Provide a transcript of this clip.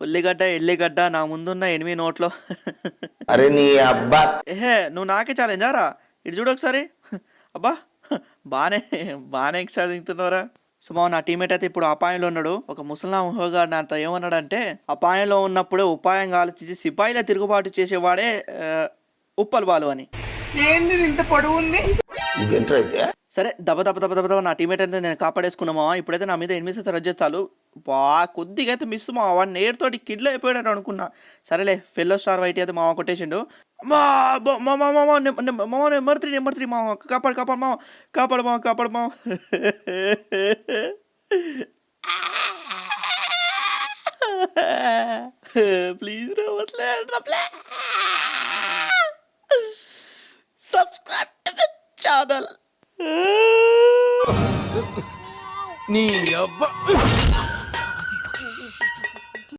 ఉల్లిగడ్డ ఎల్లిగడ్డ నా ముందున్న 8 నోట్లో. అరే నీ అబ్బా. ఏహే నువ్వు నాకే ఛాలెంజారా? ఇటు చూడు ఒకసారి. అబ్బా బానే బానే ఎక్స్ట్రా తింటున్నారా. సో నా టీమేట్ అయితే ఇప్పుడు అపాయంలో ఉన్నాడు. ఒక ముసలాం హోగాడు నాతో ఏమన్నాడంటే, అపాయంలో ఉన్నప్పుడే ఉపాయంగా ఆలోచించి సిపాయిల తిరుగుబాటు చేసేవాడే ఉప్పల్ బాలు అని. ఏంది ఇంత పొడవు ఉంది? సరే దబ దబ దబ దబ దబ నా టీమేట్ అయితే నేను కాపాడేసుకున్నామా. ఇప్పుడైతే నా మీద ఎనిమిది రద్దు చేస్తాను. కొద్దిగా అయితే మిస్ మా వాడు నేర్తోటి కిడ్లో అయిపోయాడు అనుకున్నా. సరేలే ఫెల్లో స్టార్ వైట్ అయితే మామ కొట్టేసిండు. నెంబర్ 3 మామ కాపాడు కాపాడు మామ కాపాడు మామ కాపాడు మామ. ప్లీజ్ రావట్లే. Subscribe to the channel. నీ అబ్బా